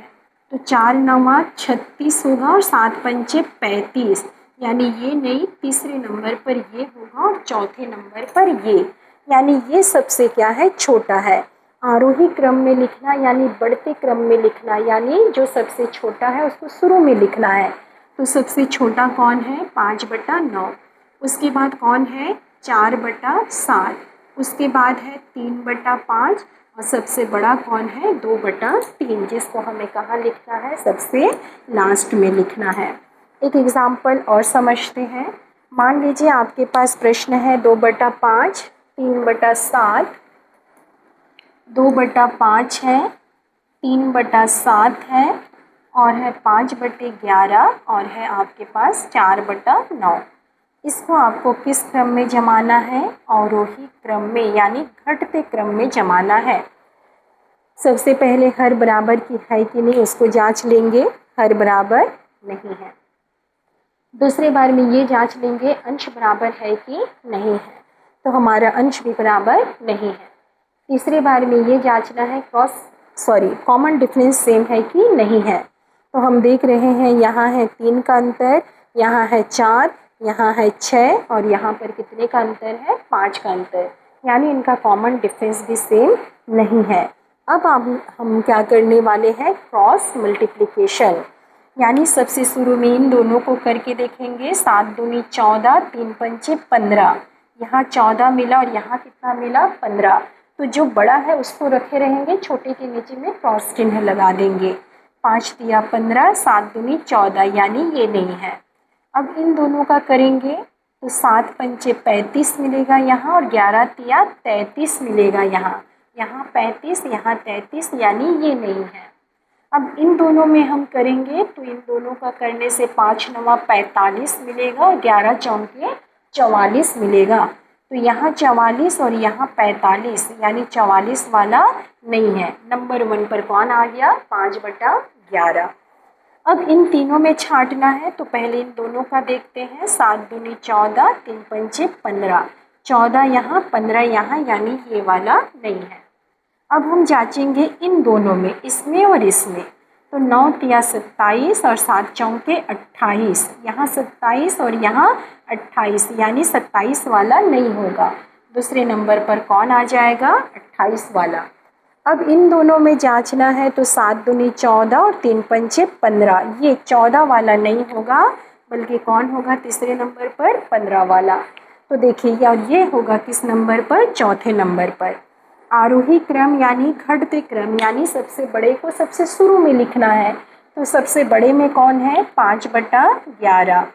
तो 4 9 36 होगा और 7 पंचे 35, यानी ये नहीं, तीसरे नंबर पर ये होगा और चौथे नंबर पर ये, यानी ये सबसे क्या है, छोटा है। आरोही क्रम में लिखना यानी बढ़ते क्रम में लिखना, यानी जो सबसे छोटा है उसको शुरू में लिखना है। तो सबसे छोटा कौन है, 5/9, उसके बाद कौन है, 4/7, उसके बाद है 3/5 और सबसे बड़ा कौन है, 2/3, जिसको हमें कहाँ लिखना है, सबसे लास्ट में लिखना है। एक एग्जाम्पल और समझते हैं। मान लीजिए आपके पास प्रश्न है 2/5, 3/7, 2/5 है, 3/7 है और है 5/11 और है आपके पास 4/9। इसको आपको किस क्रम में जमाना है, अवरोही क्रम में, यानी घटते क्रम में जमाना है। सबसे पहले हर बराबर की है कि नहीं उसको जांच लेंगे, हर बराबर नहीं है। दूसरे बार में ये जांच लेंगे अंश बराबर है कि नहीं है, तो हमारा अंश भी बराबर नहीं है। तीसरे बार में ये जांचना है कॉमन डिफरेंस सेम है कि नहीं है। तो हम देख रहे हैं यहाँ है 3 का अंतर, यहाँ है 4, यहाँ है 6 और यहाँ पर कितने का अंतर है, 5 का अंतर, यानी इनका कॉमन डिफरेंस भी सेम नहीं है। अब हम क्या करने वाले हैं, क्रॉस मल्टीप्लिकेशन, यानी सबसे शुरू में इन दोनों को करके देखेंगे। 7 दूनी 14, 3 पंचे 15, यहाँ 14 मिला और यहाँ कितना मिला, 15, तो जो बड़ा है उसको रखे रहेंगे, छोटे के नीचे में क्रॉस चिन्ह लगा देंगे। 5 तिया 15, 7 दूनी 14, यानी ये नहीं है। अब इन दोनों का करेंगे तो 7 पंचे 35 मिलेगा यहाँ और 11 तिया 33 मिलेगा यहाँ, यहाँ 35, यहाँ 33, यानी ये नहीं है। अब इन दोनों में हम करेंगे तो इन दोनों का करने से 5 9 45 मिलेगा और 11 चौके 44 मिलेगा, तो यहाँ 44 और यहाँ 45, यानी 44 वाला नहीं है। नंबर 1 पर कौन आ गया, 5/11। अब इन तीनों में छांटना है, तो पहले इन दोनों का देखते हैं। 7 दूनी 14, 3 पंचे 15, 14 यहाँ 15 यहाँ, यानी ये वाला नहीं है। अब हम जांचेंगे इन दोनों में, इसमें और इसमें, तो 9 तिया 27 और 7 चौके 28, यहाँ 27 और यहाँ 28, यानी 27 वाला नहीं होगा। दूसरे नंबर पर कौन आ जाएगा, 28 वाला। अब इन दोनों में जांचना है, तो 7 दूनी 14 और 3 पंचे 15, ये 14 वाला नहीं होगा, बल्कि कौन होगा तीसरे नंबर पर, 15 वाला। तो देखिए यार ये होगा किस नंबर पर, चौथे नंबर पर। आरोही क्रम यानी घटते क्रम, यानी सबसे बड़े को सबसे शुरू में लिखना है, तो सबसे बड़े में कौन है, 5/11,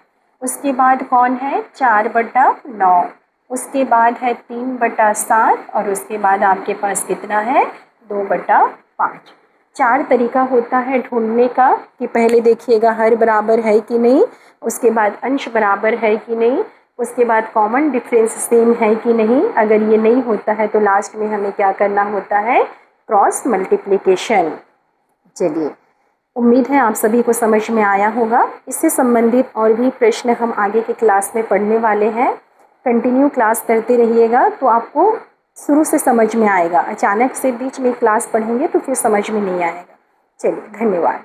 उसके बाद कौन है, 4/9, उसके बाद है 3/7 और उसके बाद आपके पास कितना है, 2/5। 4 तरीका होता है ढूंढने का, कि पहले देखिएगा हर बराबर है कि नहीं, उसके बाद अंश बराबर है कि नहीं, उसके बाद कॉमन डिफरेंस सेम है कि नहीं। अगर ये नहीं होता है तो लास्ट में हमें क्या करना होता है, क्रॉस मल्टीप्लिकेशन। चलिए, उम्मीद है आप सभी को समझ में आया होगा। इससे संबंधित और भी प्रश्न हम आगे की क्लास में पढ़ने वाले हैं। कंटिन्यू क्लास करते रहिएगा तो आपको शुरू से समझ में आएगा। अचानक से बीच में क्लास पढ़ेंगे तो फिर समझ में नहीं आएगा। चलिए, धन्यवाद।